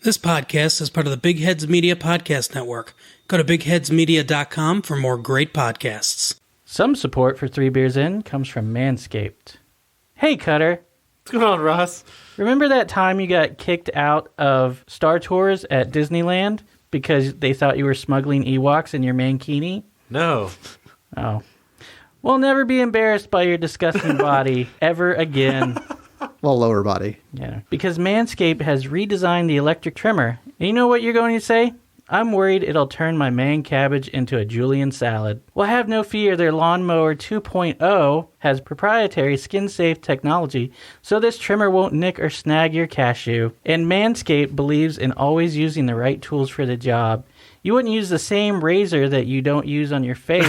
This podcast is part of the Big Heads Media Podcast Network. Go to bigheadsmedia.com for more great podcasts. Some support for 3 Beers In comes from Manscaped. Hey, Cutter. What's going on, Ross? Remember that time you got kicked out of Star Tours at Disneyland because they thought you were smuggling Ewoks in your mankini? No. Oh. Well, never be embarrassed by your disgusting body ever again. Well, lower body. Yeah, because Manscaped has redesigned the electric trimmer. And you know what you're going to say? I'm worried it'll turn my man cabbage into a Julian salad. Well, have no fear. Their Lawnmower 2.0 has proprietary skin-safe technology, so this trimmer won't nick or snag your cashew. And Manscaped believes in always using the right tools for the job. You wouldn't use the same razor that you don't use on your face.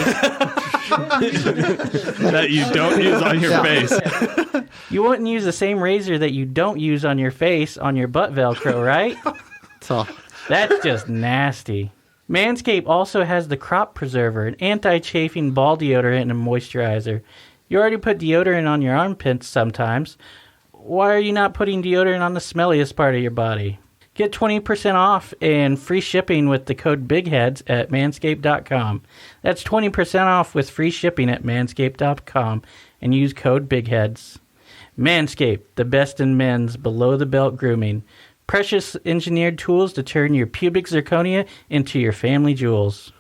That you don't use on your face. You wouldn't use the same razor that you don't use on your face on your butt Velcro, right? That's just nasty. Manscaped also has the Crop Preserver, an anti-chafing ball deodorant and a moisturizer. You already put deodorant on your armpits sometimes. Why are you not putting deodorant on the smelliest part of your body? Get 20% off and free shipping with the code BIGHEADS at manscaped.com. That's 20% off with free shipping at manscaped.com and use code BIGHEADS. Manscaped, the best in men's below-the-belt grooming. Precious engineered tools to turn your pubic zirconia into your family jewels.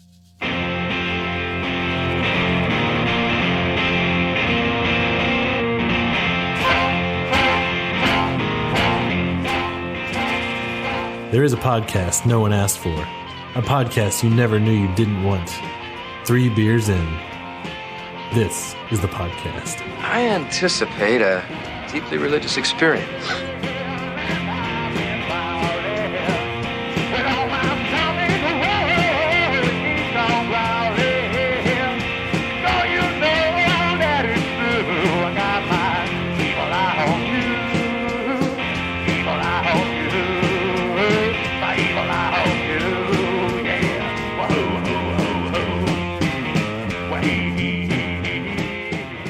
There is a podcast no one asked for. A podcast you never knew you didn't want. 3 Beers In. This is the podcast. I anticipate a deeply religious experience.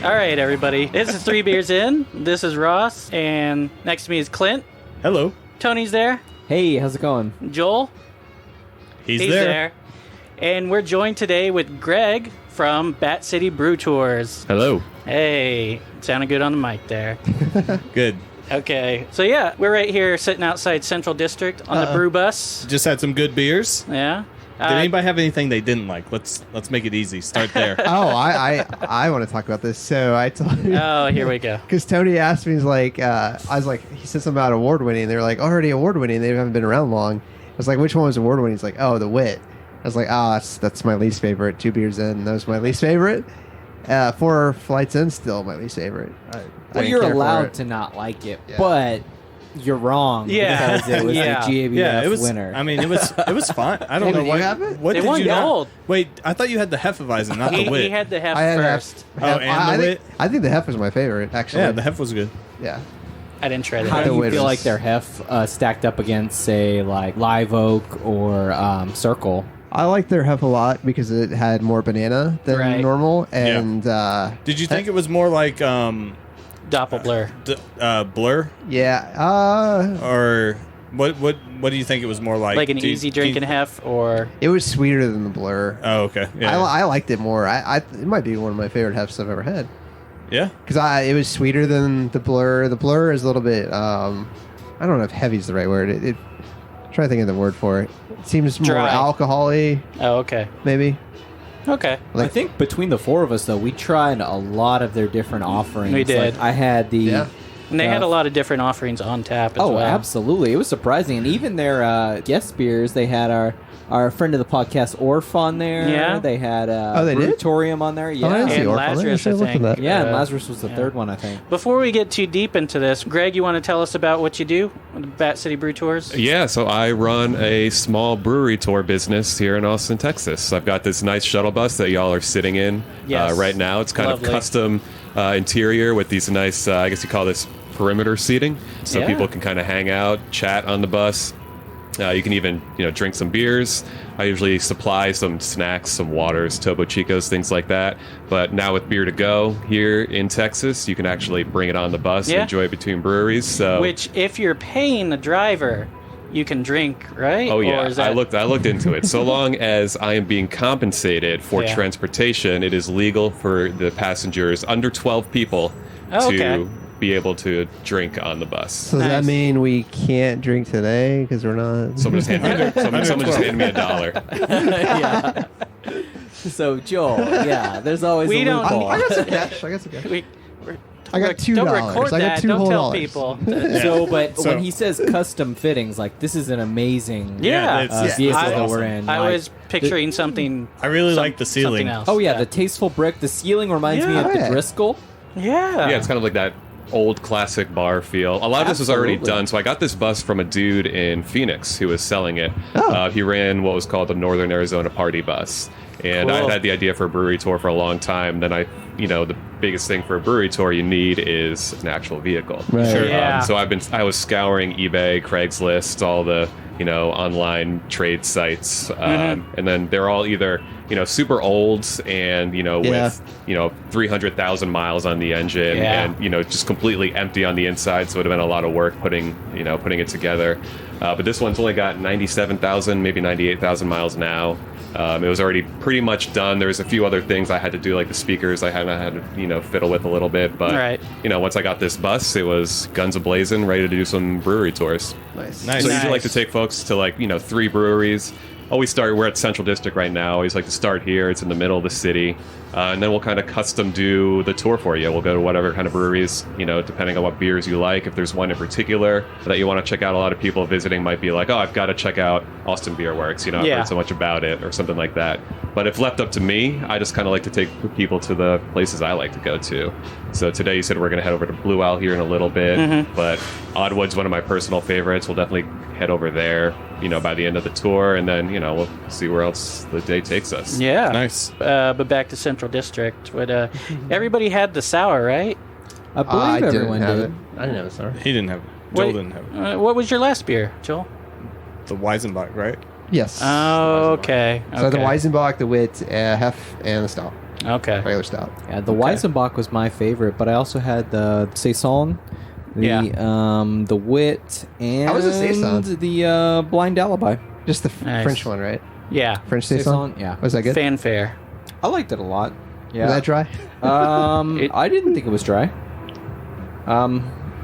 All right, everybody. This is 3 Beers In. This is Ross, and next to me is Clint. Hello. Tony's there. Hey, how's it going? Joel. He's there. And we're joined today with Greg from Bat City Brew Tours. Hello. Hey, sounded good on the mic there. Good. Okay, so yeah, we're right here sitting outside Central District on the brew bus. Just had some good beers. Yeah. Did anybody have anything they didn't like? Let's make it easy. Start there. I want to talk about this. So I told you. Oh, here we go. Because Tony asked me, he's like, I was like, he said something about award winning. They were like, already award winning. They haven't been around long. I was like, which one was award winning? He's like, oh, the Wit. I was like, that's my least favorite. 2 Beers In, that was my least favorite. 4 Flights In, still my least favorite. Well, you're allowed to not like it, but you're wrong. Yeah. Because it was the GABF winner. I mean, it was fine. I don't know did why. you have it? What They did won you not- gold. Wait, I thought you had the Hefeweizen, not the Wit. He had the Hef I had first. Hef. and the Wit? I think the Hef was my favorite, actually. Yeah, the Hef was good. Yeah. I didn't try that. How The do you Wit feel was- like their hef stacked up against, say, like Live Oak or Circle? I liked their Hef a lot because it had more banana than Right. normal. And Did you think it was more like Doppelblur. Blur, yeah, or what do you think it was more like? Like an Do you- easy drinking Hef, or... it was sweeter than the Blur. Oh, okay. Yeah. I liked it more. It might be one of my favorite Hefs I've ever had. Yeah. Because it was sweeter than the Blur. The Blur is a little bit, I don't know if heavy is the right word. I'm trying to think of the word for it. It seems more Dry. alcohol-y, Oh, okay. maybe. Okay. I think between the 4 of us, though, we tried a lot of their different offerings. We did. Like, I had the... Yeah. And they had a lot of different offerings on tap as Oh, well. absolutely. It was surprising. And even their guest beers, they had our friend of the podcast, Orf, on there. Yeah. They had they did? Brutorium on there. I Yeah. didn't see And Orphan. I Lazarus, should I look at think. that. Yeah, and Lazarus was the third one, I think. Before we get too deep into this, Greg, you want to tell us about what you do with Bat City Brew Tours? Yeah, so I run a small brewery tour business here in Austin, Texas. I've got this nice shuttle bus that y'all are sitting in Yes. right now. It's kind Lovely. of custom interior with these nice, I guess you call this perimeter seating, so Yeah. people can kind of hang out, chat on the bus. You can even, drink some beers. I usually supply some snacks, some waters, Topo Chicos, things like that. But now with Beer to Go here in Texas, you can actually bring it on the bus Yeah. and enjoy it between breweries. So Which, if you're paying the driver, you can drink, right? Oh yeah, Or is that... I looked into it. So long as I am being compensated for Yeah. transportation, it is legal for the passengers under 12 people Oh, to okay. be able to drink on the bus. So does that Nice. mean we can't drink today because we're not? Someone just handed me $1. Yeah. So Joel, yeah, there's always We a don't- loophole. I got some cash. I got some cash. I got $2. Don't record I got that. $2 Don't whole tell dollars. people. So, but So- when he says custom fittings, like this is an amazing Yeah. it's vehicle that awesome. we're in. I like- was picturing something. I really like the ceiling. Something else. Oh yeah, the tasteful brick. The ceiling reminds me Yeah. of the Yeah. Driscoll. Yeah. Yeah, it's kind of like that old classic bar feel. A lot of this was already Absolutely. done. So I got this bus from a dude in Phoenix who was selling it. Oh. He ran what was called the Northern Arizona Party Bus. And Cool. I had the idea for a brewery tour for a long time. Then the biggest thing for a brewery tour you need is an actual vehicle. Right. Sure. Yeah. So I was scouring eBay, Craigslist, all the online trade sites, and then they're all either super old and with 300,000 miles on the engine, Yeah. and just completely empty on the inside. So it would have been a lot of work putting it together. But this one's only got 97,000, maybe 98,000 miles now. It was already pretty much done. There was a few other things I had to do, like the speakers I had to fiddle with a little bit. But Right. once I got this bus, it was guns a-blazing, ready to do some brewery tours. Nice. Nice. So I usually like Nice. to take folks to 3 breweries. We're at Central District right now. I always like to start here. It's in the middle of the city. And then we'll kind of custom do the tour for you. We'll go to whatever kind of breweries, depending on what beers you like. If there's one in particular that you want to check out, a lot of people visiting might be like, oh, I've got to check out Austin Beer Works. I've Yeah. heard so much about it or something like that. But if left up to me, I just kind of like to take people to the places I like to go to. So today you said we're going to head over to Blue Owl here in a little bit. But Oddwood's one of my personal favorites. We'll definitely head over there, by the end of the tour. And then, we'll see where else the day takes us. Yeah. Nice. But back to Central District. But everybody had the sour, right? I believe I didn't everyone have did. it. I didn't have it. Sorry. He didn't have it. Joel didn't have it. What was your last beer, Joel? The Weizenbach, right? Yes. Oh, okay. So the Okay. Weizenbach, the Wit, Hef, and the Stout. Okay. Regular Stout. Yeah, the Weizenbach was my favorite, but I also had the Saison, the Wit, and How was the Saison? the Blind Alibi. Just the Nice. French one, right? Yeah. French Saison? Yeah. Was that good? Fanfare. I liked it a lot. Was that dry? I didn't think it was dry.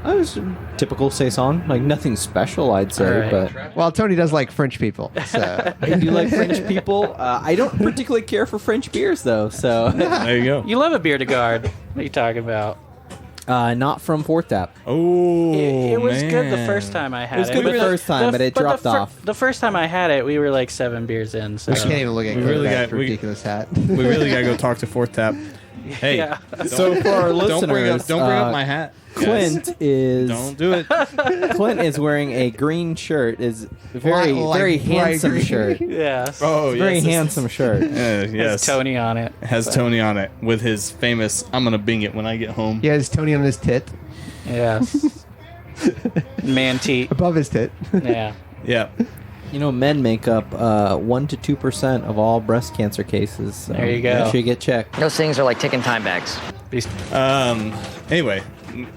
I was typical Saison, like nothing special, I'd say, Alright. but Well, Tony does like French people, so I do like French people. I don't particularly care for French beers, though, so There you go. You love a beer to guard. What are you talking about? not from Fourth Tap. Oh, It was man. good the first time I had it. It was good the first time, but it dropped off. The first time I had it, we were like 7 beers in. So we can't even look at We really that got- we- ridiculous hat. We really gotta go talk to Fourth Tap. Hey, yeah. So for our listeners, don't bring up my hat. Clint is Don't do it. Clint is wearing a green shirt. Is very Like very bright handsome green. shirt. Yes. Oh, yes. Very this- handsome shirt. Has yes. Tony on it. Has Tony on it with his famous "I'm gonna bing it when I get home." He has Tony on his tit, Yes. Man teat. above his tit. Yeah. Yeah. You know, men make up 1 to 2% of all breast cancer cases. So There you go. Make sure you get checked. Those things are like ticking time bags. Anyway,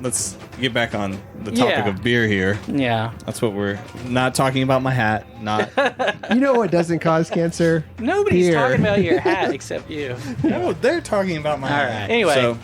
let's get back on the topic Yeah. of beer here. Yeah. That's what we're not talking about. My hat. Not. You know what doesn't cause cancer? Nobody's Beer. talking about your hat except you. No, they're talking about my All hat. right. Anyway, So,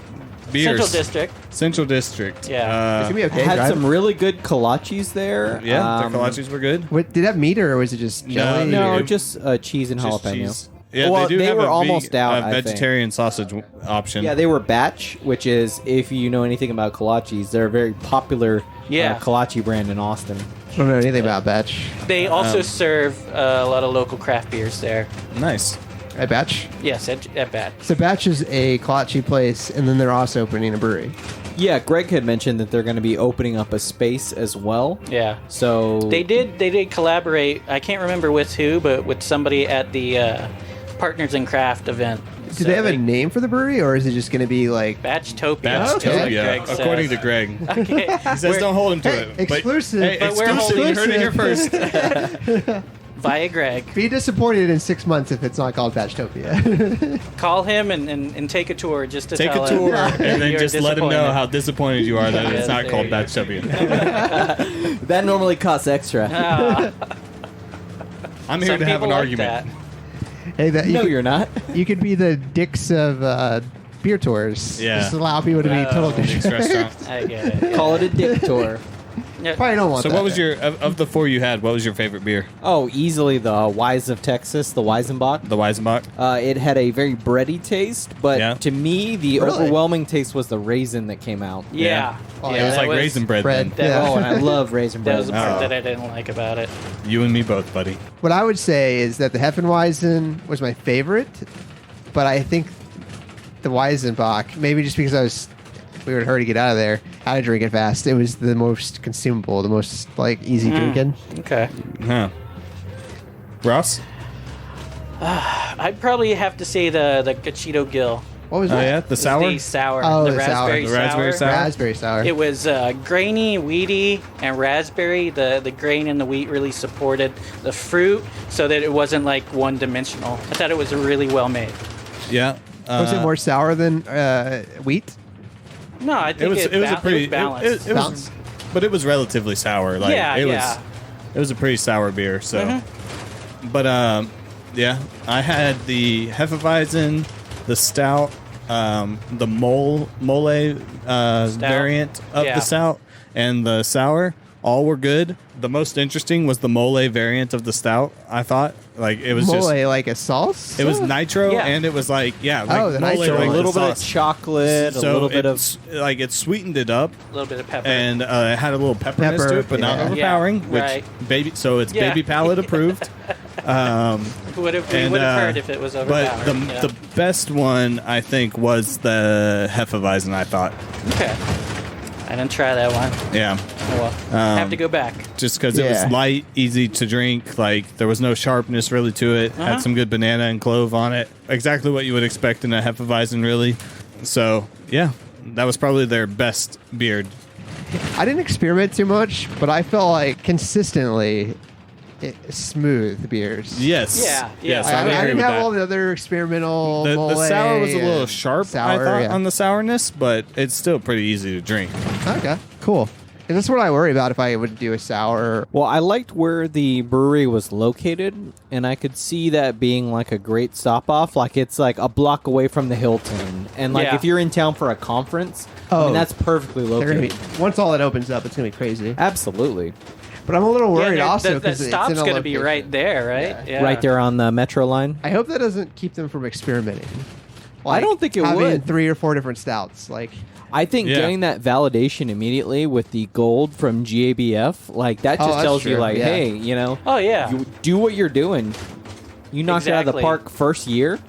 beers. Central District. Central District. Yeah. It's gonna be okay. Had right? some really good kolaches there. Yeah, their kolaches were good. What, did it have meat or was it just jelly? No, It- just cheese and Just jalapeno. cheese. Yeah, Well, they do they have were a almost out, I think. vegetarian sausage option. Yeah, they were batch, which is, if you know anything about kolaches, they're a very popular Yeah. kolache brand in Austin. I don't know anything about Batch. They also serve a lot of local craft beers there. nice. At Batch? Yes, at Bat. So Batch is a kolache place, and then they're also opening a brewery. Yeah, Greg had mentioned that they're going to be opening up a space as well. Yeah. So They did collaborate. I can't remember with who, but with somebody at the Partners in Craft event. Do they have a name for the brewery, or is it just going to be like Batchtopia. Batchtopia, Greg according says. to Greg. Okay. He says don't hold him to it. exclusive? Hey, But we're exclusive. You holding- heard it here first. via Greg. Be disappointed in 6 months if it's not called Batchtopia. Call him and take a tour just to Take tell a him tour and then you're just let him know disappointed. how disappointed you are that Yes, it's not there called you go. Batchtopia. That normally costs extra. I'm here Some to have people an like argument. Hey, that No, you're not. you could be the dicks of beer tours. Yeah. Just allow people to be total Nick's douchebags. restaurant. that. I get it. Call it a dick tour. Yeah. Probably don't want So that. what was your of the 4 you had? What was your favorite beer? Oh, easily the Wise of Texas, the Weizenbach. The Weizenbach. It had a very bready taste, but Yeah. to me, the Really? overwhelming taste was the raisin that came out. Yeah. Oh, yeah, It was that like raisin bread. bread. Then. That- Oh, and I love raisin That bread. was the part Oh. that I didn't like about it. You and me both, buddy. What I would say is that the Hefeweizen was my favorite, but I think the Weizenbach, maybe just because we would hurry to get out of there, how to drink it fast. It was the most consumable, the most like easy drinking. Okay. Huh. Ross? I'd probably have to say the Cachito Gill. What was Oh that? yeah, the sour. The sour. Oh, the the sour. raspberry The raspberry sour? Raspberry sour. It was grainy, weedy, and raspberry. The grain and the wheat really supported the fruit so that it wasn't like one-dimensional. I thought it was really well made. Yeah. Was it more sour than wheat? No, I It think was. It was a pretty. balanced. It was, Balanced? but it was relatively sour. Like Yeah, it yeah. was. It was a pretty sour beer. So, but yeah, I had the Hefeweizen, the stout, the mole variant of Yeah. the stout, and the sour. All were good. The most interesting was the mole variant of the stout. I thought like it was Mole, just. like a sauce? It was nitro, Yeah. and it was like like Oh, the mole, nitro. like a the little bit of sauce. chocolate, a So little bit of. it's- like it sweetened it up, A little bit of pepper. and it had a little pepperiness Pepper, to it, but not yeah. overpowering. Yeah, which right. so it's Yeah. baby palate approved. we would have and, heard if it was But overpowering. the best one I think was the Hefeweizen. I thought, Okay. I didn't try that one. yeah, Oh, well. Have to go back. just because it Yeah. was light, easy to drink. Like there was no sharpness really to it. Had some good banana and clove on it. Exactly what you would expect in a Hefeweizen, really. So yeah, that was probably their best beer. I didn't experiment too much, but I felt like consistently smooth beers. Yes. Yeah, Yes. yeah. I would I agree didn't with have that. all the other experimental. The mole sour was a little and sharp, sour, I thought, yeah. on the sourness, but it's still pretty easy to drink. Okay, cool. And that's what I worry about if I would do a sour. Well, I liked where the brewery was located, and I could see that being like a great stop off. Like it's like a block away from the Hilton, and like Yeah. if you're in town for a conference, I Oh. mean that's perfectly They're gonna located. be, once all that opens up, it's gonna be crazy. Absolutely, But I'm a little worried yeah, also that because it's stop's in a going to be location. right there, right? Yeah. right there on the metro line. I hope that doesn't keep them from experimenting. I don't think it having would. 3 or 4 different stouts. Like, I think Yeah. getting that validation immediately with the gold from GABF, like that Oh, just that's tells you, true, like, yeah. hey, you know, Oh, yeah. you do what you're doing. You knocked it out of the Exactly. park first year.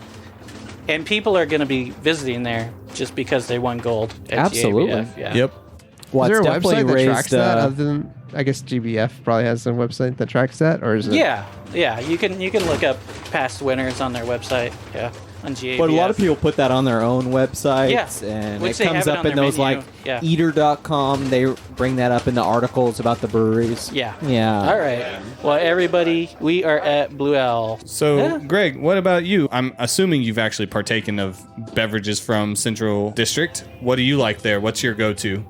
And people are going to be visiting there just because they won gold at Absolutely. GABF. Yeah. Yep. Well, is there it's a definitely website that raised. tracks that? Other than, I guess GBF probably has some website that tracks that, or is it? Yeah, yeah. You can look up past winners on their website. Yeah, on GABF. But a lot of people put that on their own websites, Yeah, and which it they comes have it up on in their those menu. like Yeah. eater.com. They bring that up in the articles about the breweries. Yeah. Yeah. All right. Well, everybody, we are at Blue Owl. So, Yeah. Greg, what about you? I'm assuming you've actually partaken of beverages from Central District. What do you like there? What's your go-to?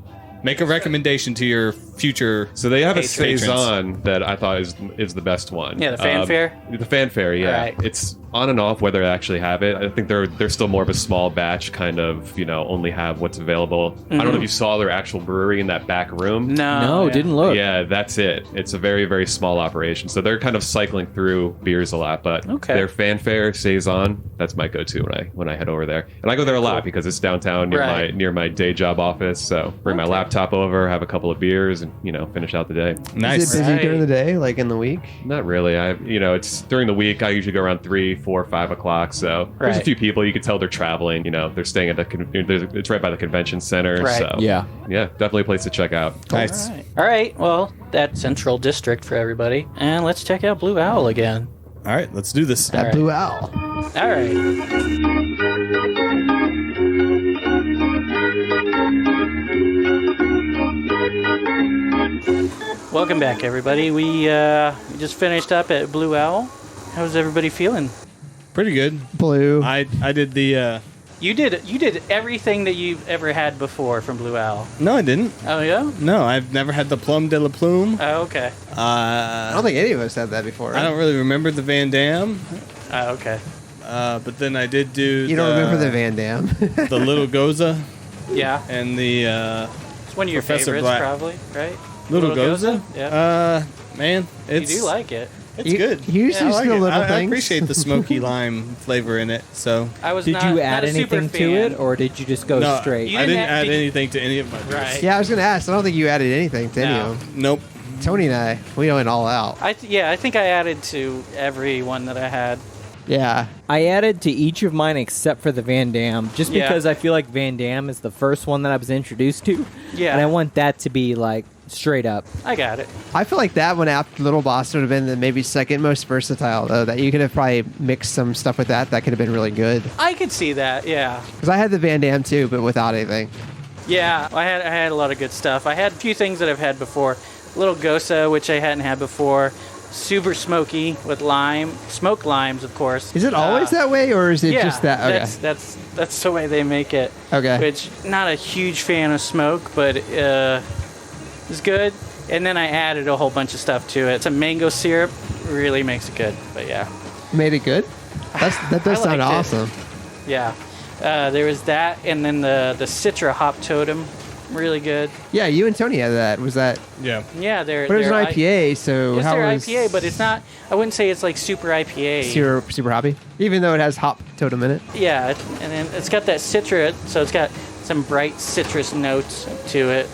Make a recommendation to your future. So they have a Patrons. saison that I thought is the best one. Yeah, the fanfare? The fanfare, yeah. Right. It's on and off whether they actually have it. I think they're still more of a small batch, kind of, only have what's available. I don't know if you saw their actual brewery in that back room. No, No, didn't look. Yeah, that's it. It's a very, very small operation. So they're kind of cycling through beers a lot, but Okay. their fanfare saison, that's my go-to when I head over there. And I go there a lot because it's downtown near my day job office. So bring my laptop over, have a couple of beers, and finish out the day. Nice. Is it busy Right. during the day, like in the week? Not really. It's during the week. I usually go around 3, 4, 5 o'clock. So there's a Right. few people. You can tell they're traveling. They're staying at it's right by the convention center. Right. So Yeah. yeah, definitely a place to check out. Nice. All right. Well, that's Central District for everybody. And let's check out Blue Owl again. All right, let's do this. That right. Blue Owl. All right. Welcome back, everybody. We just finished up at Blue Owl. How's everybody feeling? Pretty good. Blue. I did the. You did everything that you've ever had before from Blue Owl. No, I didn't. Oh yeah? No, I've never had the Plum de la Plume. Oh, okay. I don't think any of us had that before. I don't really remember the Van Dam. Oh, okay. But then I did do. You don't remember the Van Dam? The Little Goza Yeah. and the It's one of your Professor favorites, Black. probably, right? Little Goza. Yeah. Man, You it's do like it. it's You- good. you usually I like steal it. little I things. appreciate the smoky lime flavor in it. So I was Did not, you not add a super anything to fan. it, or did you just go no, straight? You I didn't didn't have- add did you- anything to any of my beers. Right. Yeah, I was going to ask. I don't think you added anything to any No. of them. Nope. Tony and I, we went all out. I think I added to every one that I had. Yeah. I added to each of mine except for the Van Dam, just Yeah. because I feel like Van Dam is the first one that I was introduced to. Yeah. And I want that to be like straight up. I got it. I feel like that one after Little Boss would have been the maybe second most versatile, though. That you could have probably mixed some stuff with that. That could have been really good. I could see that. Yeah. Because I had the Van Dam too, but without anything. Yeah. I had a lot of good stuff. I had a few things that I've had before. Little Gosa, which I hadn't had before. Super smoky with lime, smoked limes, of course. Is it always that way, or is it Yeah, just that? Okay. that's the way they make it. Okay. Which not a huge fan of smoke, but it's good. And then I added a whole bunch of stuff to it. Some mango syrup really makes it good. But yeah, Made it good? That does I sound liked it. awesome. yeah. There was that, and then the Citra Hop Totem, really good. Yeah, you and Tony had that. Was that? Yeah. Yeah, they're. But it was an they're IPA, so It's how their was IPA, but it's not. I wouldn't say it's like super IPA. super hoppy? Even though it has hop totem in it. Yeah, and then it's got that citra, so it's got some bright citrus notes to it.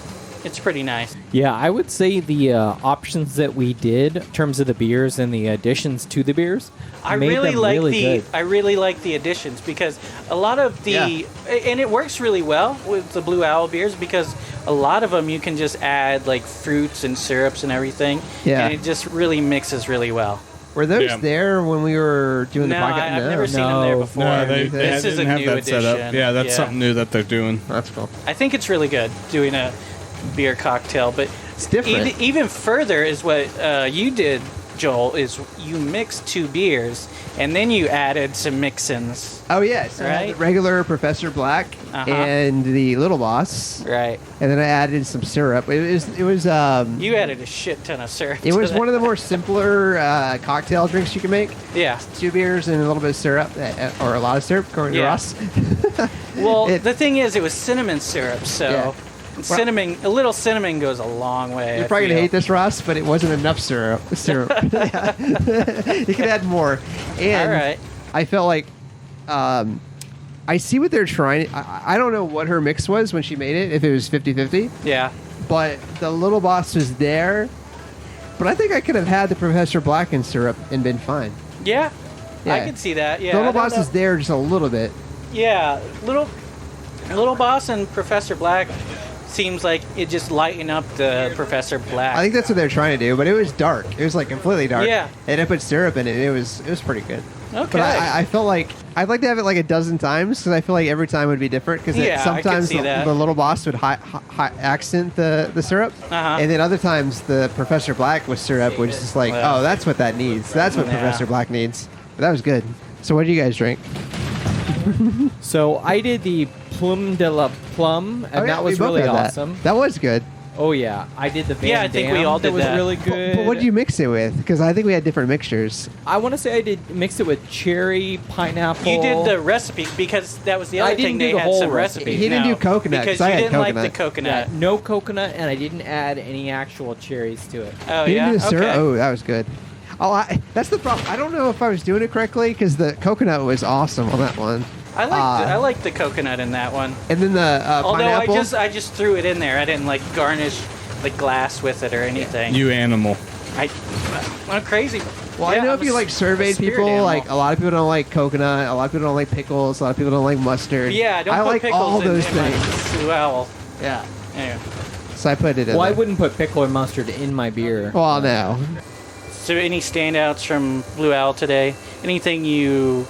It's pretty nice. Yeah, I would say the options that we did in terms of the beers and the additions to the beers I made really them like really good. I really like the additions because a lot of the and it works really well with the Blue Owl beers because a lot of them you can just add like fruits and syrups and everything. Yeah. And it just really mixes really well. Were those Yeah. there when we were doing No, the podcast? I've never seen them there No. before. No, they this is a didn't have new that addition. set up. Yeah, that's something new that they're doing. That's cool. I think it's really good doing a beer cocktail, but It's different. even further is what you did, Joel. Is you mixed two beers and then you added some mix-ins, Oh yes, I had Right? the regular Professor Black Uh-huh. and the Little Boss, right? and then I added some syrup. It was You added a shit ton of syrup. it to was that. one of the more simpler cocktail drinks you can make. Yeah. 2 beers and a little bit of syrup, or a lot of syrup, according to Yeah. Ross. Well, It- the thing is, it was cinnamon syrup, so Yeah. a little cinnamon goes a long way. You're I probably gonna feel. hate this, Ross, but it wasn't enough syrup. Yeah. You could add more. And All right. I felt like I see what they're trying. I don't know what her mix was when she made it, if it was 50-50, Yeah. but the Little Boss was there. But I think I could have had the Professor Black and syrup and been fine. Yeah. Yeah. I could see that. Yeah. The I Little don't Boss know. is there just a little bit. Yeah, little boss and Professor Black seems like it just lighten up the Professor Black. I think that's what they're trying to do, but it was dark. It was like completely dark. Yeah. And I put syrup in it. It was pretty good. Okay. But I felt like I'd like to have it like a dozen times because I feel like every time would be different. Because Yeah, I could sometimes see that. the Little Boss would high accent the syrup, Uh-huh. and then other times the Professor Black with syrup, which is just like, Well. oh, that's what that needs. That's what Yeah. Professor Black needs. But that was good. So what do you guys drink? So I did the Plum de la Plum, and Oh, yeah, that was we both really had that. awesome. That was good. Oh yeah, I did the Van Yeah, I think we Dam, all did that was that. really But, good. but what did you mix it with? Because I think we had different mixtures. I want to say I did mix it with cherry, pineapple. you did the recipe because that was the I other didn't thing do they the had whole some recipe. recipes. He didn't No, do coconut, because 'cause I you had didn't like the Yeah, coconut. no coconut, and I didn't add any actual cherries to it. Oh You yeah, didn't do the syrup? okay. Oh, that was good. Oh, that's the problem. I don't know if I was doing it correctly because the coconut was awesome on that one. I liked the coconut in that one. And then the Although pineapple. I just threw it in there. I didn't like garnish the glass with it or anything. You animal. I'm crazy. Well, Yeah, I know I'm if you a like surveyed spirit people, animal. like a lot of people don't like coconut, a lot of people don't like pickles, a lot of people don't like mustard. Yeah, don't I put like pickles all in, those in my things. Blue Owl. Yeah. Anyway. So I put it in. Well, I there. wouldn't put pickle or mustard in my beer. Well, no. So any standouts from Blue Owl today? Anything you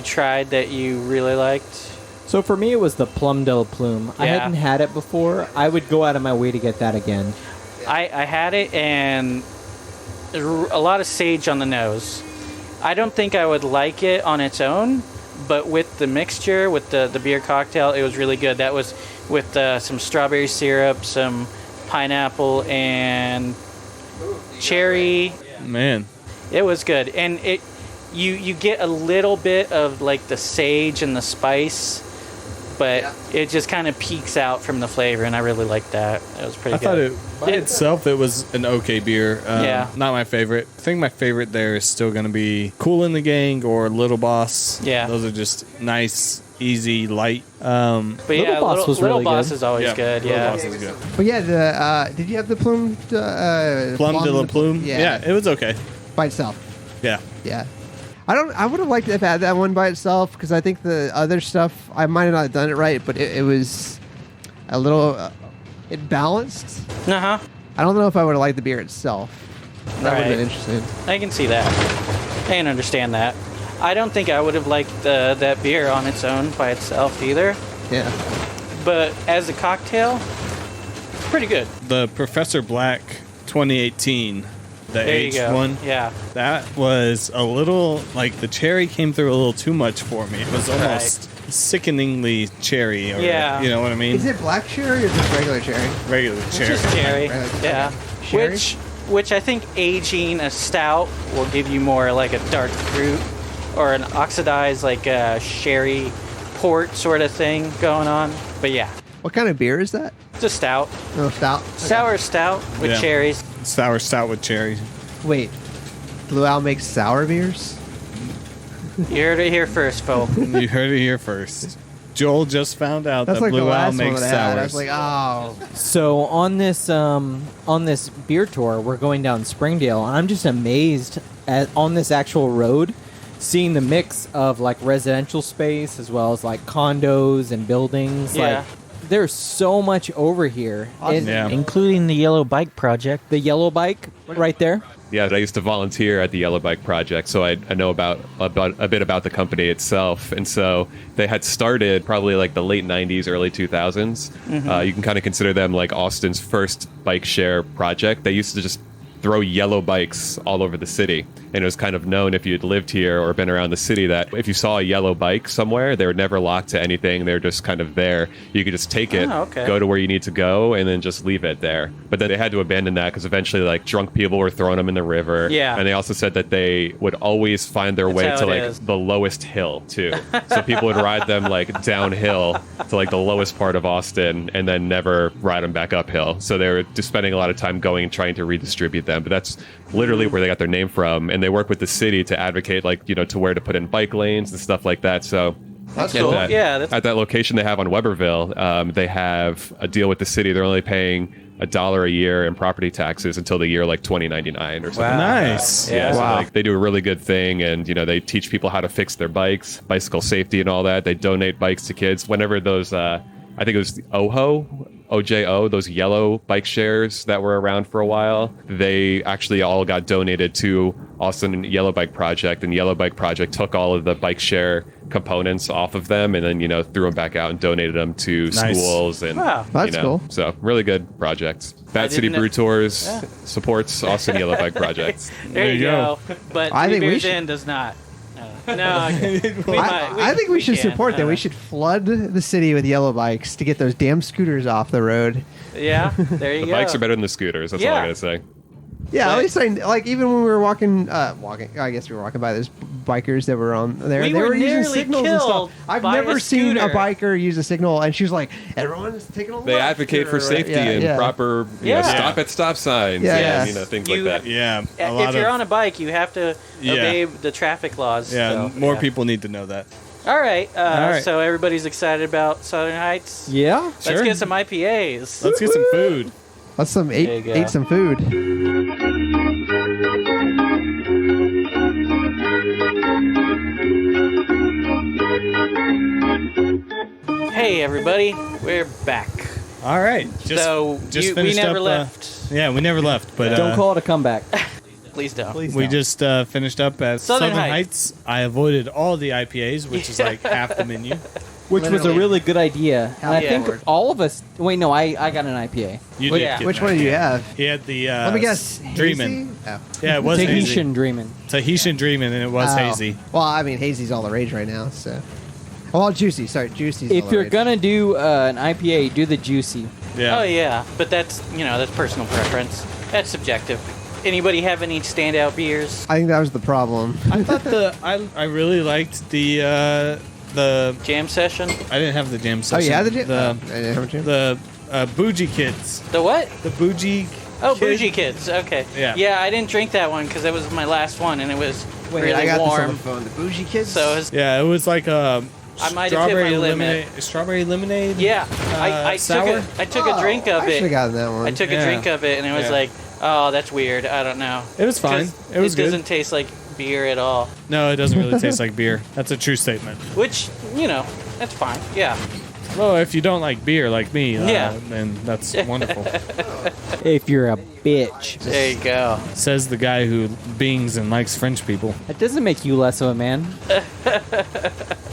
tried that you really liked? So for me, it was the Plum de la Plume. I Yeah. hadn't had it before. I would go out of my way to get that again. I had it, and a lot of sage on the nose. I don't think I would like it on its own, but with the mixture, with the beer cocktail, it was really good. That was with some strawberry syrup, some pineapple, and cherry. Man. It was good, and you get a little bit of like the sage and the spice, but it just kind of peeks out from the flavor, and I really liked that. It was pretty I good. thought by itself it was an okay beer. Yeah. Not my favorite. I think my favorite there is still going to be Cool in the Gang or Little Boss. Yeah. Those are just nice, easy, light. But yeah, Boss was Little really Boss good. is always good. Little Yeah. Boss is good. But yeah, did you have the Plume? Plum de la Plume? Yeah. It was okay. By itself. Yeah. Yeah. I would have liked to have had that one by itself because I think the other stuff, I might have not done it right, but it was a little, it balanced. Uh-huh. I don't know if I would have liked the beer itself. That would have been Right. interesting. I can see that. I can understand that. I don't think I would have liked that beer on its own by itself either. Yeah. But as a cocktail, pretty good. The Professor Black 2018, the There you aged go. one. Yeah. That was a little, like, the cherry came through a little too much for me. It was almost sickeningly cherry. Or, Yeah. You know what I mean? Is it black cherry or just regular cherry? Regular cherry. Just cherry. Right. Yeah. Sherry? Which I think aging a stout will give you more like a dark fruit or an oxidized like a sherry port sort of thing going on. But yeah, What kind of beer is that? it's a stout. Oh, stout. Sour stout with Yeah. cherries. Sour stout with cherry. Wait. Blue Owl makes sour beers? You heard it here first, folks. You heard it here first. Joel just found out That's that like the Blue Owl last one makes that I had. I was sours. like, oh. So on this beer tour, we're going down Springdale, and I'm just amazed on this actual road, seeing the mix of like residential space as well as like condos and buildings. Yeah. Like, there's so much over here. And Yeah. Including the Yellow Bike Project. The yellow bike right there. Yeah, I used to volunteer at the Yellow Bike Project, so I know about a bit about the company itself. And so they had started probably like the late 90s, early 2000s. You can kind of consider them like Austin's first bike share project. They used to just throw yellow bikes all over the city. And it was kind of known if you'd lived here or been around the city that if you saw a yellow bike somewhere, they were never locked to anything. They were just kind of there. You could just take it, okay. go to where you need to go, and then just leave it there. But then they had to abandon that because eventually like drunk people were throwing them in the river. Yeah. And they also said that they would always find their way how to it like is. the lowest hill too. So people would ride them like downhill to like the lowest part of Austin and then never ride them back uphill. So they were just spending a lot of time going and trying to redistribute them. But that's literally where they got their name from. And they work with the city to advocate like, you know, to where to put in bike lanes and stuff like that. So That's at cool. that- Yeah, that's at that location they have on Weberville, they have a deal with the city. They're only paying $1 a year in property taxes until the year like 2099 or something. Wow. Nice. Yeah. So Wow. like they do a really good thing, and you know they teach people how to fix their bikes, bicycle safety, and all that. They donate bikes to kids whenever those. I think it was the OJO, those yellow bike shares that were around for a while. They actually all got donated to Austin Yellow Bike Project, and Yellow Bike Project took all of the bike share components off of them, and then threw them back out and donated them to Nice. schools. And Wow. That's cool. So really good projects. Bad City didn't know- Brew Tours supports Austin Yellow Bike Project. there you go. But I Three think we Beers should- In does not. No, I think we should support that. We should flood the city with yellow bikes to get those damn scooters off the road. Yeah, there you The go. bikes are better than the scooters. That's all I Yeah. gotta say. Yeah, But- at least like even when we were walking. I guess we were walking by those bikers that were on there. We they were were using nearly signals and killed stuff. I've by never a seen a scooter. biker use a signal, and she's like, "Everyone's taking a They left," advocate for or- safety yeah, and yeah. proper Yeah. stop at stop signs Yeah, and yeah. things You- like that. Yeah. If you're on a bike, you have to Yeah. obey the traffic laws. Yeah, so, more yeah. people need to know that. All right, right. so everybody's excited about Southern Heights. Yeah. Let's Sure. get some IPAs. Let's get some food. Let's There you go. eat some food. Hey, everybody, we're back. All right. So we finished never up, left. Yeah, we never left, but Don't call it a comeback. Please don't. we just finished up at Southern Southern Heights. Heights. I avoided all the IPAs, which is like half the menu. which was a Literally. really good idea. And I Yeah. think all of us. Wait, no, I got an IPA. You Which, did get which that. one do you have? He had the Let me guess. Dreamin'. Hazy? Oh. Yeah, it was hazy. Tahitian Dreamin'. Tahitian Dreamin', and it was Oh. hazy. Well, I mean, hazy's all the rage right now. So, well, juicy. Sorry, juicy's. If all the you're rage. gonna do an IPA, do the juicy. Yeah. Oh yeah, but that's that's personal preference. That's subjective. Anybody have any standout beers? I think that was the problem. I thought I really liked the Jam session? I didn't have the jam Oh, session. you had the jam? The I didn't have a jam. the bougie kids. The what? The bougie. Oh, kid. Bougie Kids. Okay. Yeah. Yeah, I didn't drink that one because that was my last one, and it was Wait, really I got this on warm. the phone. The bougie kids. So it's, Yeah, it was like a I might have hit strawberry my limit. lemonade. Strawberry lemonade. yeah, I sour? took a drink of I should have it. gotten that one. I took a Yeah. drink of it, and it was Yeah. like, oh, that's weird. I don't know. It was fine. 'Cause It was good. doesn't taste like beer at all. No, it doesn't really taste like beer. That's a true statement. Which that's fine. Yeah. Well, if you don't like beer like me, Yeah. then that's wonderful. If you're a bitch, There you go. Says the guy who bings and likes French people. that doesn't make you less of a man.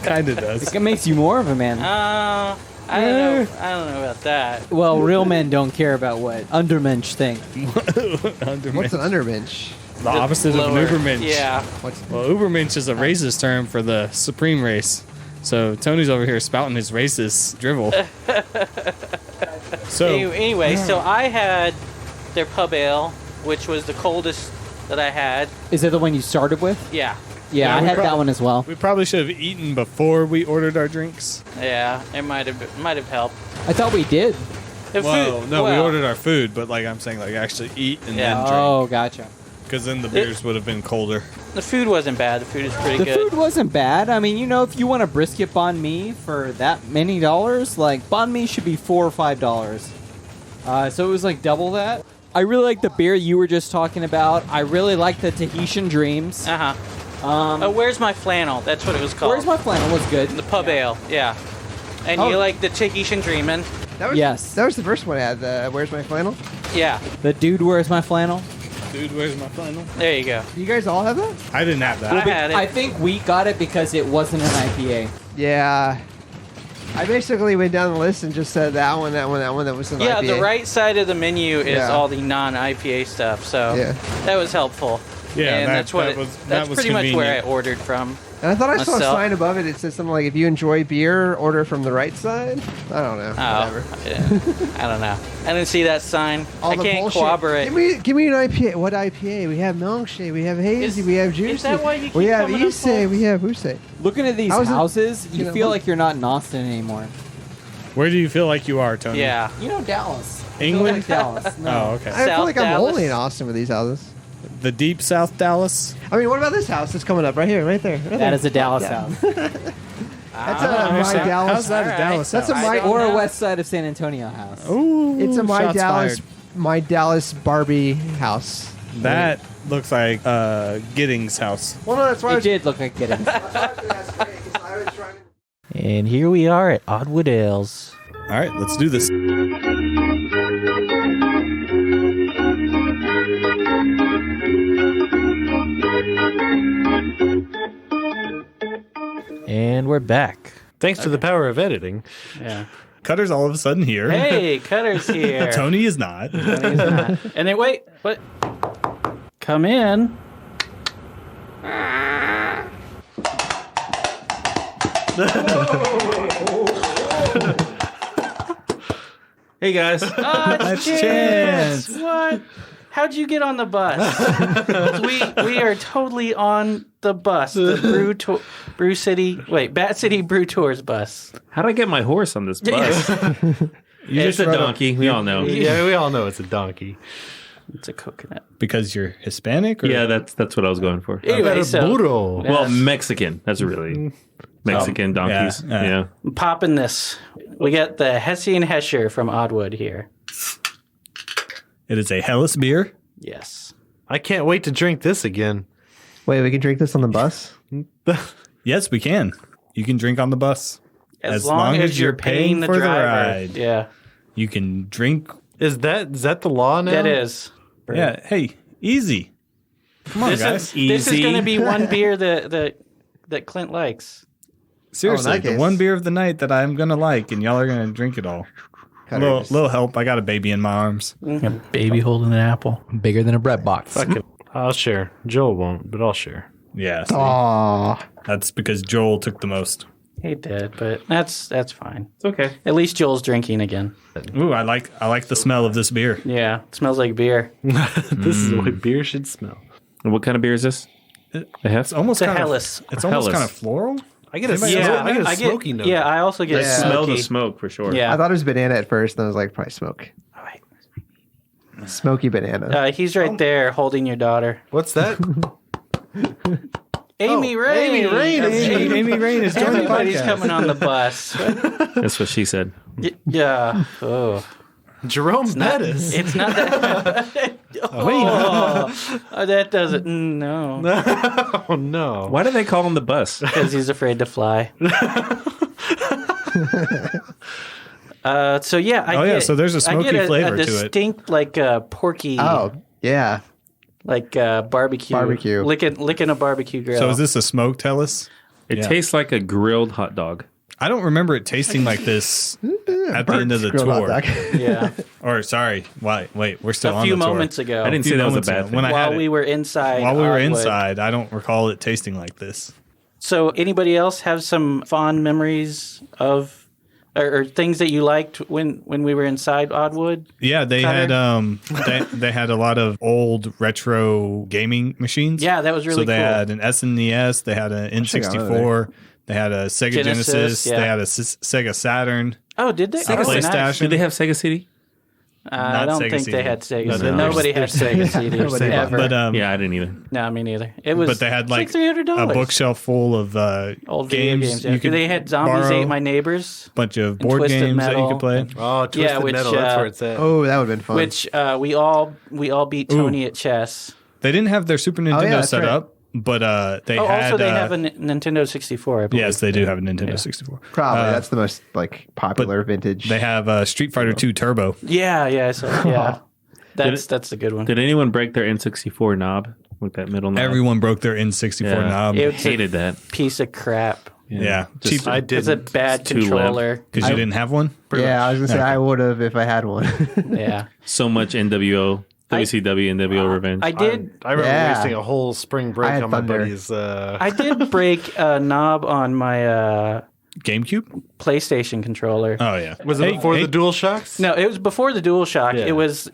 Kind of does. It makes you more of a man. I don't know. I don't know about that. Well, real men don't care about what undermensch think. What's an underbench? The opposite Lower. of Ubermensch. Yeah. Well, Ubermensch is a racist term for the supreme race. So Tony's over here spouting his racist drivel. So Anyway, so I had their pub ale, which was the coldest that I had. Is it the one you started with? Yeah. Yeah, I we had prob- that one as well. we probably should have eaten before we ordered our drinks. Yeah, it might have helped. I thought we did. The Well, food, no, we well, ordered our food, but like I'm saying, like actually eat and Yeah. then drink, Oh, gotcha. because then the beers would have been colder. The food wasn't bad. The food is pretty The good. food wasn't bad. I mean, if you want a brisket banh mi for that many dollars, like banh mi should be $4 or $5. So it was like double that. I really like the beer you were just talking about. I really like the Tahitian Dreams. Uh-huh. Where's my flannel? That's what it was called. Where's my flannel? Was good. The pub ale, yeah. And Oh. you like the Tahitian Dreamin'? That was, Yes. That was the first one I had. The Where's my flannel? Yeah, The dude, where's my flannel? Dude, where's my flannel? there you go. You guys all have that? I didn't have that. I had it. I think we got it because it wasn't an IPA. Yeah. I basically went down the list and just said that one, that one, that one. That was an Yeah, IPA. the right side of the menu is Yeah. all the non-IPA stuff, so Yeah. that was helpful. Yeah, and that- that's what that it- was- that's that was pretty much where I convenient. ordered from. And I thought I saw a myself. sign above it. It said something like, "If you enjoy beer, order from the right side." I don't know. Oh, Whatever. I don't know. I didn't see that sign. All I the can't bullshit. corroborate. Give me an IPA. What IPA? We have milkshake. We have hazy. Is- we have juicy. is that why you We keep have coming up Issei. with- We have Usei. Looking at these I was in- houses, you you know, feel what? like you're not in Austin anymore. Where do you feel like you are, Tony? Yeah. You know Dallas. I feel England? like Dallas. No. Oh, okay. I feel South like I'm Dallas. only in Austin with these houses. The deep South Dallas. I mean, what about this house that's coming up right here, right there? Right That there. is a Dallas Yeah. house. That's I don't a my understand. Dallas. How's that a Alright. Dallas That's a house? my- Or know. a west side of San Antonio house. Ooh, It's a my shots Dallas, fired. my Dallas Barbie house. That looks like Giddings' house. Well, no, that's why. It did look like getting. And here we are at Oddwood Ales. All right, let's do this. And we're back. Thanks to the power of editing. Yeah. Cutter's all of a sudden here. Hey, Cutter's here. Tony is not. Tony's not. And then wait, what? Come in. Hey guys. That's Chance. What? How'd you get on the bus? we are totally on the bus. The Brew City. Wait, Bat City Brew Tours bus. How did I get my horse on this bus? It's a donkey. We all know. Yeah, we all know it's a donkey. It's a coconut. Because you're Hispanic? Or? Yeah, that's what I was going for. Anyway, so Burro. Well, Yes. Mexican. That's really Mexican donkeys. yeah. Yeah. I'm popping this. We got the Hessian Hesher from Oddwood here. It is a Hellas beer. Yes. I can't wait to drink this again. Wait, we can drink this on the bus? Yes, we can. You can drink on the bus. As long as you're paying the for the driver. ride. Yeah, You can drink. Is that the law now? that is. Yeah, hey, easy. Come on, This guys. is going to be one beer that Clint likes. Seriously, that the case- one beer of the night that I'm gonna like, and y'all are gonna drink it all. Little help. I got a baby in my arms. A baby holding an apple. Bigger than a bread box. I'll share. Joel won't, but I'll share. Yeah, see, Aw. that's because Joel took the most. He did, but that's fine. It's okay. At least Joel's drinking again. Ooh, I like the smell of this beer. Yeah, it smells like beer. This is the way beer should smell. And what kind of beer is this? It's almost It's a kind Helles. of. It's almost Helles. kind of floral. I get a, Yeah, I get a I smoky note. Yeah, I also get Yeah. Smell the smoky. smoke for sure. Yeah. I thought it was banana at first, and I was like, probably smoke. All right. Smoky banana. He's right there holding your daughter. What's that? Amy Rain. Amy Rain is- Amy Rain is joining the Everybody's podcast. coming on the bus. That's what she said. Yeah. Oh. Jerome Bettis. It's not that. That doesn't. No. Oh, no. Why do they call him the bus? Because he's afraid to fly. So yeah, I Oh, get, yeah, so there's a I smoky get flavor to a it. distinct porky, Oh, yeah. barbecue, Barbecue. licking a barbecue grill. So is this a smoked Helles? It Yeah. tastes like a grilled hot dog. I don't remember it tasting like this at the end of the Grilled hot tour. dog. Yeah, Or sorry, wait, we're still a on few the tour. moments ago, I didn't Few say that was a moments bad ago, thing. when I had while it. we were inside. While we were Oddwood. inside, I don't recall it tasting like this. So anybody else have some fond memories of or things that you liked when we were inside Oddwood? Yeah, they Cutter? had they had a lot of old retro gaming machines. Yeah, that was really so they cool. had an SNES, they had an N64, they had a Sega Genesis, yeah. they had a Sega Saturn, Oh, did they? Sega Oh, nice. PlayStation. Did they have Sega CD? I Not don't Sega think CD. they had Sega No, CD. no. Nobody had Sega CD Nobody had. ever. But Yeah, I didn't either. No, me neither. It was. but they had like $300. a bookshelf full of Old video games. Yeah. You could They had Zombies borrow, Ate My Neighbors, bunch of board Twisted games that you Metal. could play. Oh, Twisted which, Metal. That's where it's at. Oh, that would have been fun. which we all beat Tony at chess. They didn't have their Super Nintendo that's set right. up, but they had. Also, they have a Nintendo 64. I believe. yes, they do have a Nintendo 64. Probably. That's the most popular vintage. They have Street Fighter 2 Turbo. Yeah. So yeah, that's a good one. Did anyone break their N64 knob with that middle knob? Everyone broke their N64 Yeah. knob. It- hated that. Piece of crap. Yeah, Just- cheap I It's didn't. a bad too loud. controller. because you didn't have one. yeah, I was going to say I would have if I had one. Yeah, So much NWO, WCW, NWO Revenge. I did. I remember Yeah. wasting a whole spring I break had on my Thunder. buddy's. I did break a knob on my GameCube? PlayStation controller. Oh, yeah. was it before the Dual Shocks? No, it was before the DualShock. Yeah.